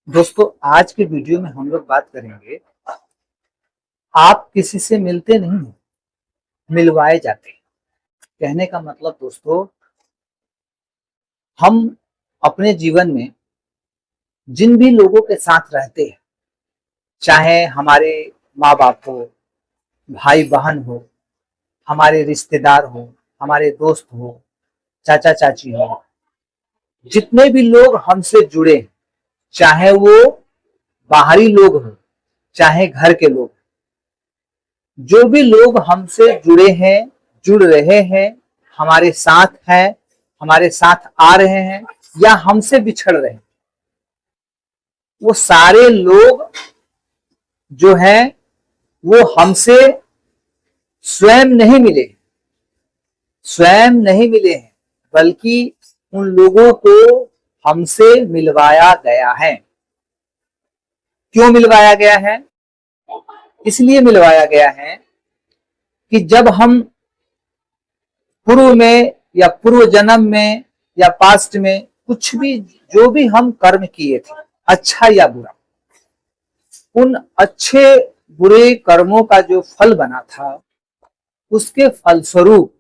दोस्तों, आज के वीडियो में हम लोग बात करेंगे। आप किसी से मिलते नहीं हैं, मिलवाए जाते हैं। कहने का मतलब दोस्तों, हम अपने जीवन में जिन भी लोगों के साथ रहते हैं, चाहे हमारे माँ बाप हो, भाई बहन हो, हमारे रिश्तेदार हो, हमारे दोस्त हो, चाचा चाची हो, जितने भी लोग हमसे जुड़े हैं, चाहे वो बाहरी लोग हो, चाहे घर के लोग, जो भी लोग हमसे जुड़े हैं, जुड़ रहे हैं, हमारे साथ हैं, हमारे साथ आ रहे हैं या हमसे बिछड़ रहे हैं, वो सारे लोग जो हैं वो हमसे स्वयं नहीं मिले हैं, बल्कि उन लोगों को हमसे मिलवाया गया है। क्यों मिलवाया गया है? इसलिए मिलवाया गया है कि जब हम पूर्व में या पूर्व जन्म में या पास्ट में कुछ भी जो भी हम कर्म किए थे, अच्छा या बुरा, उन अच्छे बुरे कर्मों का जो फल बना था, उसके फलस्वरूप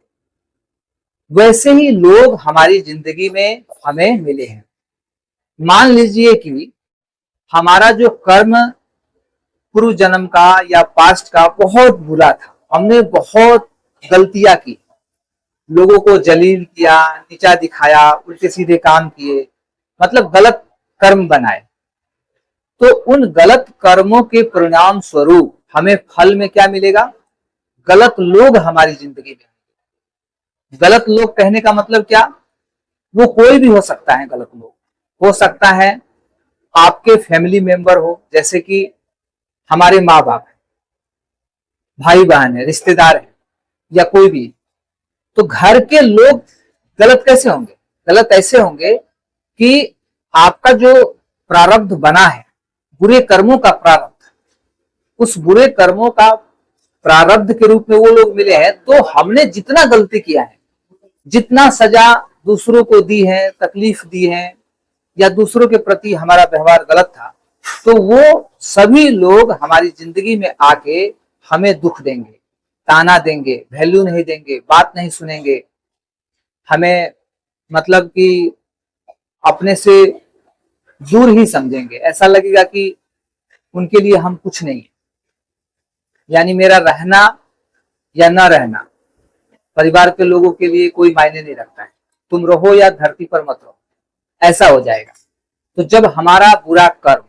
वैसे ही लोग हमारी जिंदगी में हमें मिले हैं। मान लीजिए कि हमारा जो कर्म पूर्व जन्म का या पास्ट का बहुत बुरा था, हमने बहुत गलतियां की, लोगों को जलील किया, नीचा दिखाया, उल्टे सीधे काम किए, मतलब गलत कर्म बनाए, तो उन गलत कर्मों के परिणाम स्वरूप हमें फल में क्या मिलेगा? गलत लोग हमारी जिंदगी में। गलत लोग कहने का मतलब क्या? वो कोई भी हो सकता है। गलत लोग हो सकता है आपके फैमिली मेंबर हो, जैसे कि हमारे माँ बाप है, भाई बहन है, रिश्तेदार है, या कोई भी। तो घर के लोग गलत कैसे होंगे? गलत ऐसे होंगे कि आपका जो प्रारब्ध बना है, बुरे कर्मों का प्रारब्ध, उस बुरे कर्मों का प्रारब्ध के रूप में वो लोग मिले हैं। तो हमने जितना गलती किया है, जितना सजा दूसरों को दी है, तकलीफ दी है, या दूसरों के प्रति हमारा व्यवहार गलत था, तो वो सभी लोग हमारी जिंदगी में आके हमें दुख देंगे, ताना देंगे, वैल्यू नहीं देंगे, बात नहीं सुनेंगे, हमें मतलब कि अपने से दूर ही समझेंगे। ऐसा लगेगा कि उनके लिए हम कुछ नहीं है। यानी मेरा रहना या न रहना परिवार के लोगों के लिए कोई मायने नहीं रखता है, तुम रहो या धरती पर मत रहो, ऐसा हो जाएगा। तो जब हमारा बुरा कर्म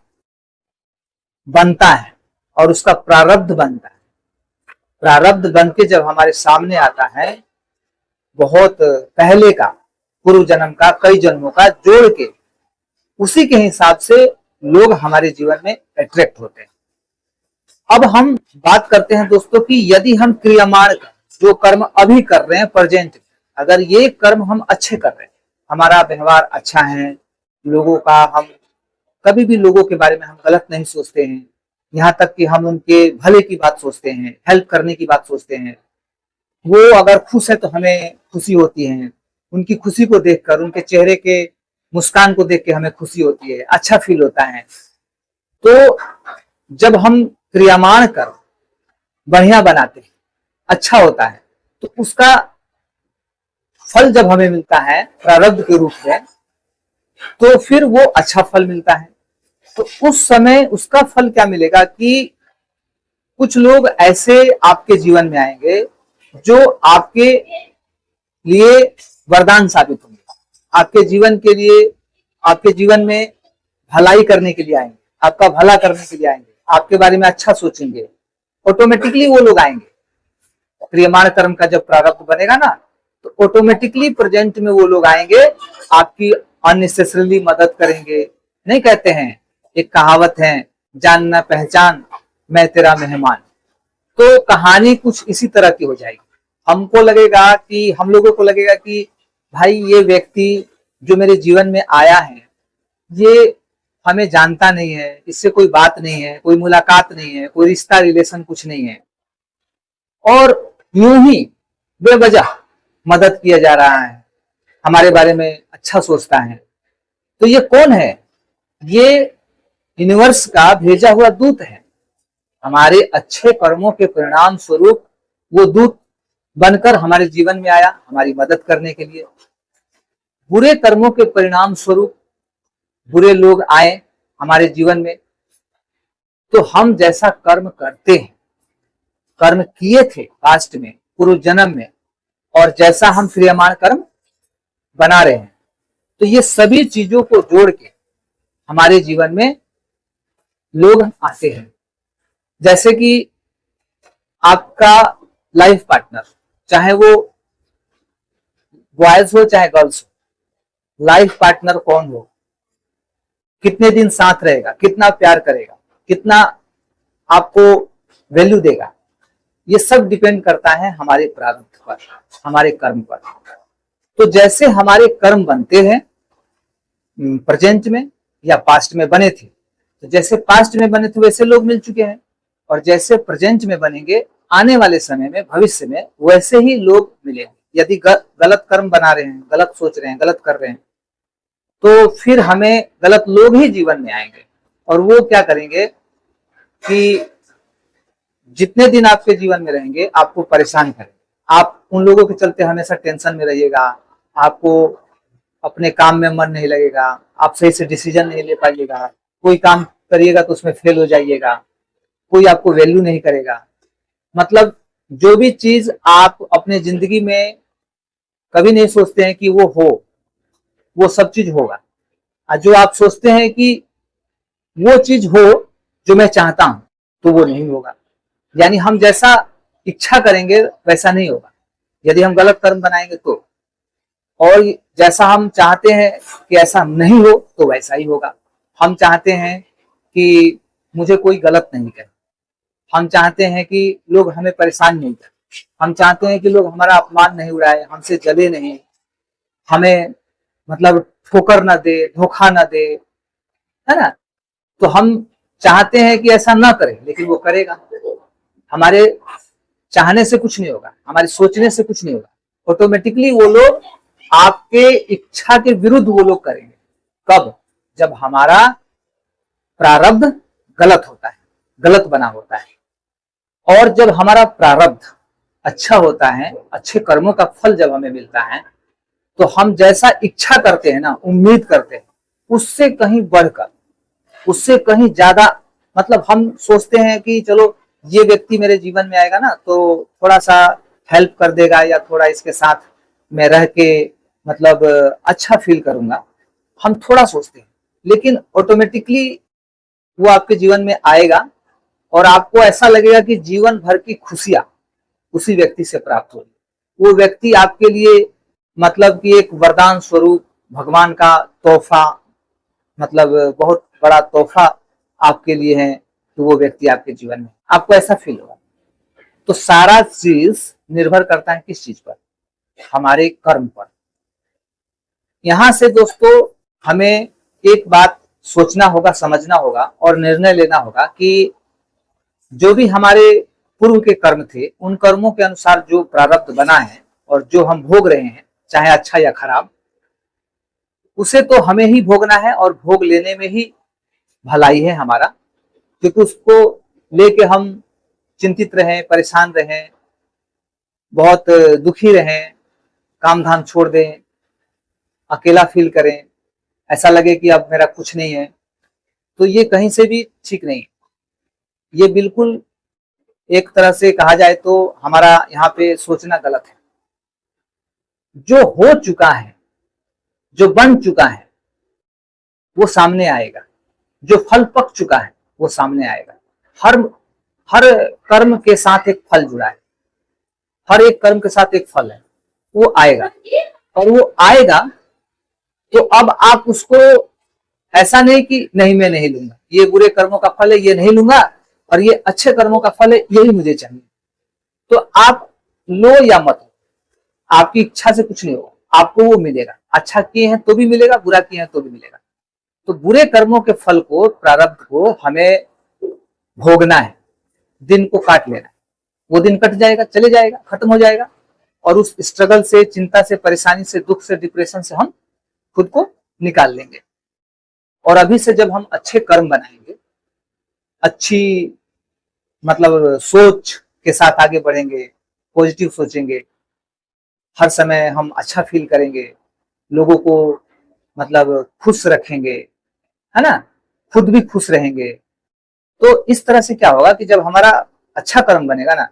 बनता है और उसका प्रारब्ध बनता है, प्रारब्ध बन के जब हमारे सामने आता है, बहुत पहले का, पूर्व जन्म का, कई जन्मों का जोड़ के, उसी के हिसाब से लोग हमारे जीवन में अट्रैक्ट होते हैं। अब हम बात करते हैं दोस्तों कि यदि हम क्रियामान कर्म, जो कर्म अभी कर रहे हैं प्रेजेंट में, अगर ये कर्म हम अच्छे कर रहे हैं, हमारा व्यवहार अच्छा है, लोगों का, हम कभी भी लोगों के बारे में हम गलत नहीं सोचते हैं, यहाँ तक कि हम उनके भले की बात सोचते हैं, हेल्प करने की बात सोचते हैं, वो अगर खुश है तो हमें खुशी होती है, उनकी खुशी को देखकर, उनके चेहरे के मुस्कान को देख के हमें खुशी होती है, अच्छा फील होता है। तो जब हम क्रियामान कर बढ़िया बनाते हैं, अच्छा होता है, तो उसका फल जब हमें मिलता है प्रारब्ध के रूप में, तो फिर वो अच्छा फल मिलता है। तो उस समय उसका फल क्या मिलेगा कि कुछ लोग ऐसे आपके जीवन में आएंगे जो आपके लिए वरदान साबित होंगे, आपके जीवन के लिए, आपके जीवन में भलाई करने के लिए आएंगे, आपका भला करने के लिए आएंगे, आपके बारे में अच्छा सोचेंगे। ऑटोमेटिकली वो लोग आएंगे। क्रियमाण कर्म का जब प्रारब्ध बनेगा ना, तो ऑटोमेटिकली प्रेजेंट में वो लोग आएंगे, आपकी अननेसेसरीली मदद करेंगे। नहीं कहते हैं, एक कहावत है, जान न पहचान मैं तेरा मेहमान। तो कहानी कुछ इसी तरह की हो जाएगी। हमको लगेगा कि, हम लोगों को लगेगा कि भाई ये व्यक्ति जो मेरे जीवन में आया है, ये हमें जानता नहीं है, इससे कोई बात नहीं है, कोई मुलाकात नहीं है, कोई रिश्ता रिलेशन कुछ नहीं है, और यूं ही बेवजह मदद किया जा रहा है, हमारे बारे में अच्छा सोचता है। तो ये कौन है? ये यूनिवर्स का भेजा हुआ दूत है। हमारे अच्छे कर्मों के परिणाम स्वरूप वो दूत बनकर हमारे जीवन में आया हमारी मदद करने के लिए। बुरे कर्मों के परिणाम स्वरूप बुरे लोग आए हमारे जीवन में, तो हम जैसा कर्म करते हैं, कर्म किए थे पास्ट में, पूर्व जन्म में, और जैसा हम क्रियामान कर्म बना रहे हैं, तो ये सभी चीजों को जोड़ के हमारे जीवन में लोग आते हैं। जैसे कि आपका लाइफ पार्टनर, चाहे वो बॉयज हो चाहे गर्ल्स हो, लाइफ पार्टनर कौन हो, कितने दिन साथ रहेगा, कितना प्यार करेगा, कितना आपको वैल्यू देगा, ये सब डिपेंड करता है हमारे प्रारब्ध पर, हमारे कर्म पर। तो जैसे हमारे कर्म बनते हैं प्रेजेंट में या पास्ट में बने थे, तो जैसे पास्ट में बने थे वैसे लोग मिल चुके हैं, और जैसे प्रेजेंट में बनेंगे आने वाले समय में, भविष्य में, वैसे ही लोग मिलेंगे। यदि गलत कर्म बना रहे हैं, गलत सोच रहे हैं, गलत कर रहे हैं, तो फिर हमें गलत लोग ही जीवन में आएंगे, और वो क्या करेंगे कि जितने दिन आपके जीवन में रहेंगे आपको परेशान करेंगे। आप उन लोगों के चलते हमेशा टेंशन में रहिएगा, आपको अपने काम में मन नहीं लगेगा, आप सही से डिसीजन नहीं ले पाइएगा, कोई काम करिएगा तो उसमें फेल हो जाइएगा, कोई आपको वैल्यू नहीं करेगा। मतलब जो भी चीज आप अपने जिंदगी में कभी नहीं सोचते हैं कि वो हो, वो सब चीज होगा। और जो आप सोचते हैं कि वो चीज हो जो मैं चाहता हूं, तो वो नहीं होगा। यानी हम जैसा इच्छा करेंगे वैसा नहीं होगा, यदि हम गलत कर्म बनाएंगे तो, और जैसा हम चाहते हैं कि ऐसा नहीं हो तो वैसा ही होगा। हम चाहते हैं कि मुझे कोई गलत नहीं करे, हम चाहते हैं कि लोग हमें परेशान नहीं करें, हम चाहते हैं कि लोग हमारा अपमान नहीं उड़ाए, हमसे जले नहीं, हमें मतलब ठोकर ना दे, धोखा ना दे, है ना। तो हम चाहते हैं कि ऐसा ना करे, लेकिन वो करेगा। हमारे चाहने से कुछ नहीं होगा, हमारे सोचने से कुछ नहीं होगा, ऑटोमेटिकली वो लोग आपके इच्छा के विरुद्ध वो लोग करेंगे। कब? जब हमारा प्रारब्ध गलत होता है, गलत बना होता है। और जब हमारा प्रारब्ध अच्छा होता है, अच्छे कर्मों का फल जब हमें मिलता है, तो हम जैसा इच्छा करते हैं ना, उम्मीद करते हैं, उससे कहीं बढ़कर, उससे कहीं ज्यादा, मतलब हम सोचते हैं कि चलो ये व्यक्ति मेरे जीवन में आएगा ना तो थोड़ा सा हेल्प कर देगा, या थोड़ा इसके साथ मैं रह के मतलब अच्छा फील करूंगा, हम थोड़ा सोचते हैं, लेकिन ऑटोमेटिकली वो आपके जीवन में आएगा, और आपको ऐसा लगेगा कि जीवन भर की खुशियां उसी व्यक्ति से प्राप्त होगी। वो व्यक्ति आपके लिए मतलब कि एक वरदान स्वरूप, भगवान का तोहफा, मतलब बहुत बड़ा तोहफा आपके लिए है, तो वो व्यक्ति आपके जीवन में, आपको ऐसा फील होगा। तो सारा चीज निर्भर करता है किस चीज पर? हमारे कर्म पर। यहां से दोस्तों हमें एक बात सोचना होगा, समझना होगा और निर्णय लेना होगा कि जो भी हमारे पूर्व के कर्म थे, उन कर्मों के अनुसार जो प्रारब्ध बना है और जो हम भोग रहे हैं, चाहे अच्छा या खराब, उसे तो हमें ही भोगना है, और भोग लेने में ही भलाई है हमारा। क्योंकि उसको लेके हम चिंतित रहें, परेशान रहें, बहुत दुखी रहें, काम धाम छोड़ दें, अकेला फील करें, ऐसा लगे कि अब मेरा कुछ नहीं है, तो ये कहीं से भी ठीक नहीं। ये बिल्कुल एक तरह से कहा जाए तो हमारा यहाँ पे सोचना गलत है। जो हो चुका है, जो बन चुका है, वो सामने आएगा। जो फल पक चुका है वो सामने आएगा। हर कर्म के साथ एक फल जुड़ा है, हर एक कर्म के साथ एक फल है, वो आएगा। और वो आएगा तो अब आप उसको ऐसा नहीं कि नहीं मैं नहीं लूंगा, ये बुरे कर्मों का फल है ये नहीं लूंगा, और ये अच्छे कर्मों का फल है यही मुझे चाहिए, तो आप लो या मत लो, आपकी इच्छा से कुछ नहीं होगा, आपको वो मिलेगा। अच्छा किए हैं तो भी मिलेगा, बुरा किए हैं तो भी मिलेगा। तो बुरे कर्मों के फल को, प्रारब्ध को हमें भोगना है, दिन को काट लेना है। वो दिन कट जाएगा, चले जाएगा, खत्म हो जाएगा, और उस स्ट्रगल से, चिंता से, परेशानी से, दुख से, डिप्रेशन से हम खुद को निकाल लेंगे। और अभी से जब हम अच्छे कर्म बनाएंगे, अच्छी मतलब सोच के साथ आगे बढ़ेंगे, पॉजिटिव सोचेंगे, हर समय हम अच्छा फील करेंगे, लोगों को मतलब खुश रखेंगे, है ना, खुद भी खुश रहेंगे। तो इस तरह से क्या होगा कि जब हमारा अच्छा कर्म बनेगा ना,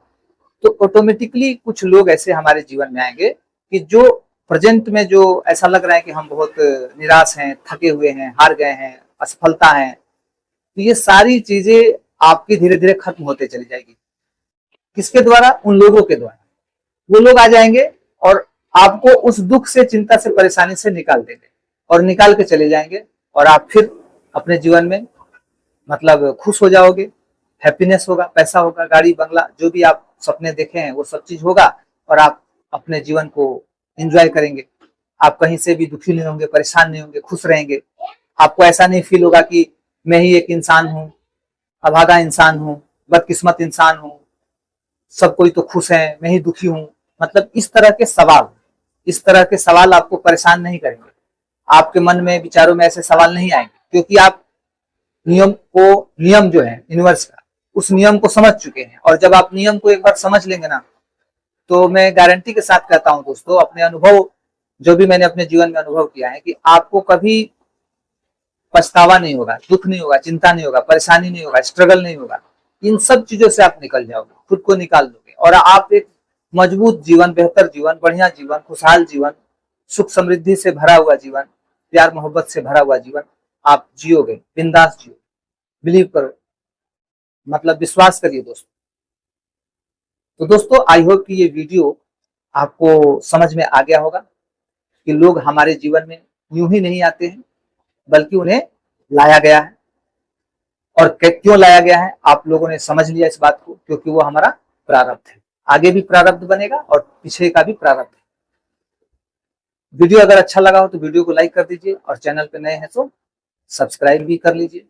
तो ऑटोमेटिकली कुछ लोग ऐसे हमारे जीवन में आएंगे कि जो प्रेजेंट में जो ऐसा लग रहा है कि हम बहुत निराश हैं, थके हुए हैं, हार गए हैं, असफलता है, तो ये सारी चीजें आपकी धीरे धीरे खत्म होते चली जाएगी। किसके द्वारा? उन लोगों के द्वारा। वो लोग आ जाएंगे और आपको उस दुख से, चिंता से, परेशानी से निकाल देंगे और निकाल के चले जाएंगे, और आप फिर अपने जीवन में मतलब खुश हो जाओगे, हैप्पीनेस होगा, पैसा होगा, गाड़ी बंगला, जो भी आप सपने देखे हैं वो सब चीज होगा, और आप अपने जीवन को एंजॉय करेंगे। आप कहीं से भी दुखी नहीं होंगे, परेशान नहीं होंगे, खुश रहेंगे। आपको ऐसा नहीं फील होगा कि मैं ही एक इंसान हूँ, अभागा इंसान हूँ, बदकिस्मत इंसान हूँ, सब कोई तो खुश है, मैं ही दुखी हूँ। मतलब इस तरह के सवाल आपको परेशान नहीं करेंगे। आपके मन में, विचारों में ऐसे सवाल नहीं आएंगे, क्योंकि आप नियम जो है यूनिवर्स का, उस नियम को समझ चुके हैं। और जब आप नियम को एक बार समझ लेंगे ना, तो मैं गारंटी के साथ कहता हूं दोस्तों, अपने अनुभव, जो भी मैंने अपने जीवन में अनुभव किया है, कि आपको कभी पछतावा नहीं होगा, दुख नहीं होगा, चिंता नहीं होगा, परेशानी नहीं होगा, स्ट्रगल नहीं होगा। इन सब चीजों से आप निकल जाओगे, खुद को निकाल दोगे, और आप एक मजबूत जीवन, बेहतर जीवन, बढ़िया जीवन, खुशहाल जीवन, सुख समृद्धि से भरा हुआ जीवन, प्यार मोहब्बत से भरा हुआ जीवन आप जियोगे, बिंदास जियो। बिलीव करो, मतलब विश्वास करिए दोस्तों। तो दोस्तों, आई होप कि ये वीडियो आपको समझ में आ गया होगा कि लोग हमारे जीवन में यूं ही नहीं आते हैं, बल्कि उन्हें लाया गया है। और क्यों लाया गया है आप लोगों ने समझ लिया इस बात को, क्योंकि वो हमारा प्रारब्ध है। आगे भी प्रारब्ध बनेगा और पीछे का भी प्रारब्ध है। वीडियो अगर अच्छा लगा हो तो वीडियो को लाइक कर दीजिए, और चैनल पे नए हैं तो सब्सक्राइब भी कर लीजिए,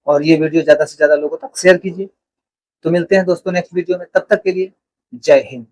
और ये वीडियो ज्यादा से ज्यादा लोगों तक शेयर कीजिए। तो मिलते हैं दोस्तों नेक्स्ट वीडियो में, तब तक के लिए जय हिंद।